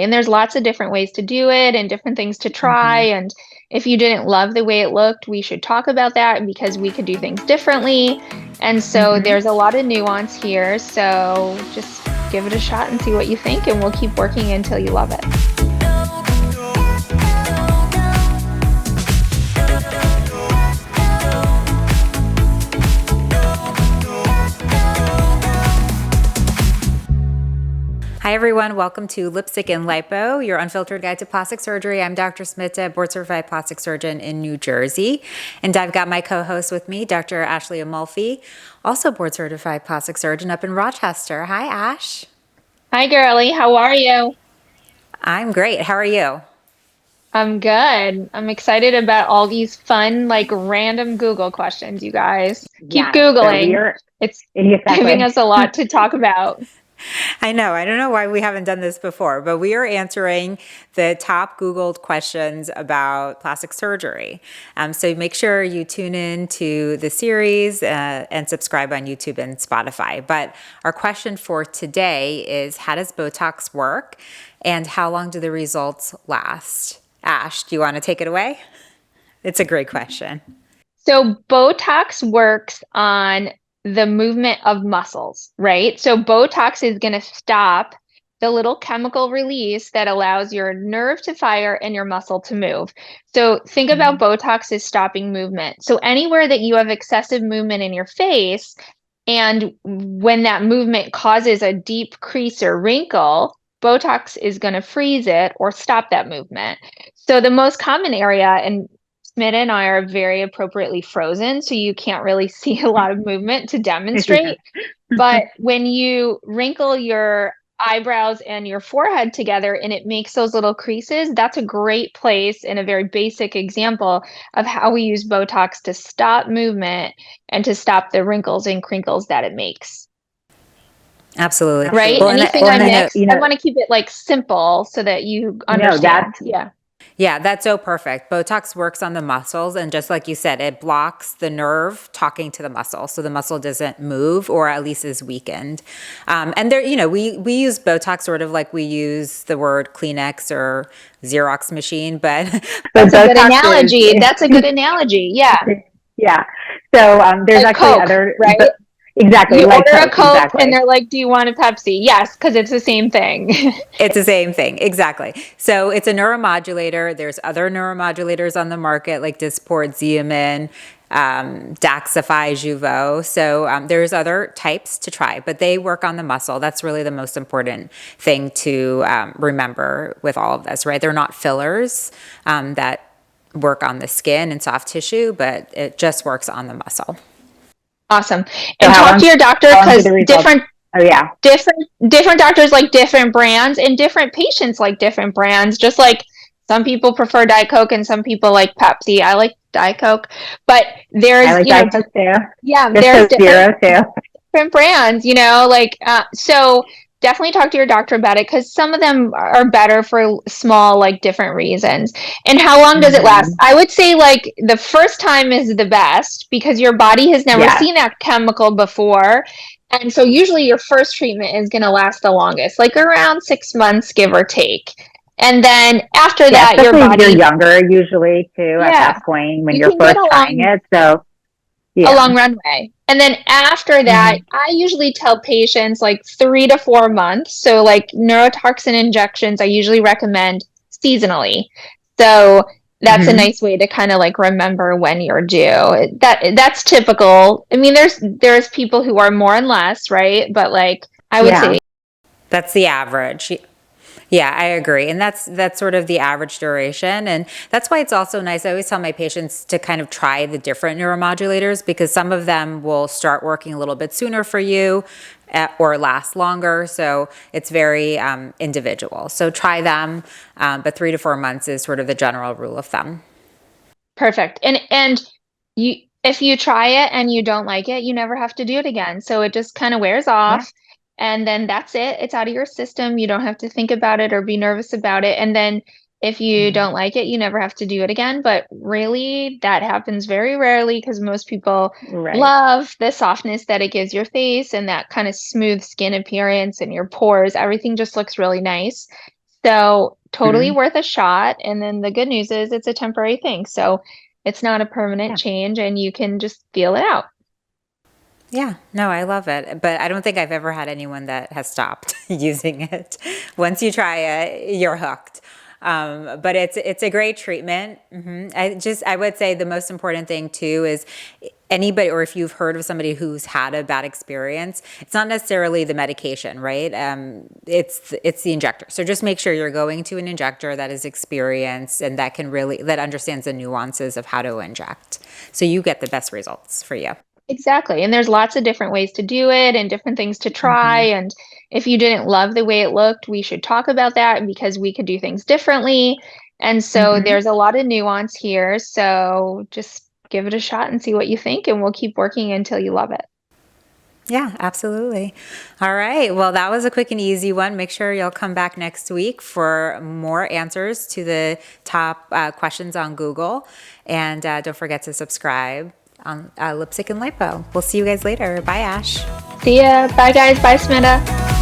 And there's lots of different ways to do it and different things to try. hmm And if you didn't love the way it looked, we should talk about that because we could do things differently. And so hmm there's a lot of nuance here. So just give it a shot and see what you think, and we'll keep working until you love it. Hi, everyone. Welcome to Lipstick and Lipo, your unfiltered guide to plastic surgery. I'm Dr. Smita, board-certified plastic surgeon in New Jersey. And I've got my co-host with me, Dr. Ashley Amalfi, also board-certified plastic surgeon up in Rochester. Hi, Ash. Hi, girly. How are you? I'm great. How are you? I'm good. I'm excited about all these fun, like random Google questions, you guys. Keep Yeah, so we Googling. are It's giving exactly. us a lot to talk about. I know. I don't know why we haven't done this before, but we are answering the top Googled questions about plastic surgery. So make sure you tune in to the series and subscribe on YouTube and Spotify. But our question for today is, how does Botox work and how long do the results last? Ash, do you want to take it away? It's a great question. So Botox works on the movement of muscles, right? So Botox is going to stop the little chemical release that allows your nerve to fire and your muscle to move. So think about Mhm. Botox as stopping movement. So anywhere that you have excessive movement in your face, and when that movement causes a deep crease or wrinkle, Botox is going to freeze it or stop that movement. So the most common area, and Smith and I are very appropriately frozen, so you can't really see a lot of movement to Yeah. demonstrate. But when you wrinkle your eyebrows and your forehead together and it makes those little creases, that's a great place and a very basic example of how we use Botox to stop movement and to stop the wrinkles and crinkles that it makes. Absolutely. Right? Well, Anything and I I know, mixed, I want to keep it like simple so that you understand. that's Yeah. Yeah, that's so perfect. Botox works on the muscles, and just like you said, it blocks the nerve talking to the muscle, so the muscle doesn't move, or at least is weakened. And there, we use Botox sort of like we use the word Kleenex or Xerox machine, but but That's a good Botox is analogy. That's a good analogy. Yeah. yeah. So there's Like actually Coke, other, right? but exactly You like order a Coke, Coke and exactly. they're like, "Do you want a Pepsi?" Yes, because it's the same thing. It's the same thing, exactly. So it's a neuromodulator. There's other neuromodulators on the market like Dysport, Xeomin, Daxify, Jeuveau. So there's other types to try, but they work on the muscle. That's really the most important thing to remember with all of this, right? They're not fillers that work on the skin and soft tissue, but it just works on the muscle. Awesome. So And talk to your doctor how long do because the results? different Oh yeah, different different doctors like different brands and different patients like different brands. Just like some people prefer Diet Coke and some people like Pepsi. I like Diet Coke, but I there's, like Diet Coke too. yeah, Just there's Coke different Zero too. different brands, so definitely talk to your doctor about it because some of them are better for small, like different reasons. And how long does it last? hmm I would say like the first time is the best because your body has never Yes. seen that chemical before. And so usually your first treatment is going to last the longest, like around 6 months, give or take. And then after Yeah, that, your especially if you're body, younger, usually too, at yeah, that point when you you're can get first trying it. So, a yeah. long runway. And then after that, hmm I usually tell patients like 3 to 4 months. So, like neurotoxin injections, I usually recommend seasonally. So, that's a hmm nice way to kind of like remember when you're due. That's typical. I mean, there's people who are more and less, right? But like I would Yeah, say that's the average. Yeah, I agree. And that's sort of the average duration. And that's why it's also nice. I always tell my patients to kind of try the different neuromodulators because some of them will start working a little bit sooner for you or last longer. So it's very individual. So try them, but 3 to 4 months is sort of the general rule of thumb. perfect. And you if you try it and you don't like it, you never have to do it again. So it just kind of wears Yeah. off and then that's it. It's out of your system. You don't have to think about it or be nervous about it. And then if you Mhm. don't like it, you never have to do it again. But really, that happens very rarely because most people Right. love the softness that it gives your face and that kind of smooth skin appearance and your pores. Everything just looks really nice. So totally Mhm. worth a shot. And then the good news is it's a temporary thing. So it's not a permanent Yeah. change and you can just feel it out. Yeah, no, I love it. But I don't think I've ever had anyone that has stopped using it. Once you try it, you're hooked. But it's a great treatment. I would say the most important thing too is anybody, or if you've heard of somebody who's had a bad experience, it's not necessarily the medication, right? It's the injector. So just make sure you're going to an injector that is experienced and that understands the nuances of how to inject, so you get the best results for you. Exactly. And there's lots of different ways to do it and different things to try. Mhm. And if you didn't love the way it looked, we should talk about that because we could do things differently. And so Mhm. there's a lot of nuance here. So just give it a shot and see what you think, and we'll keep working until you love it. Yeah, absolutely. All right. Well, that was a quick and easy one. Make sure you'll come back next week for more answers to the top questions on Google. And don't forget to subscribe on Lipstick and Lipo. We'll see you guys later. Bye, Ash. See ya. Bye, guys. Bye, Samantha.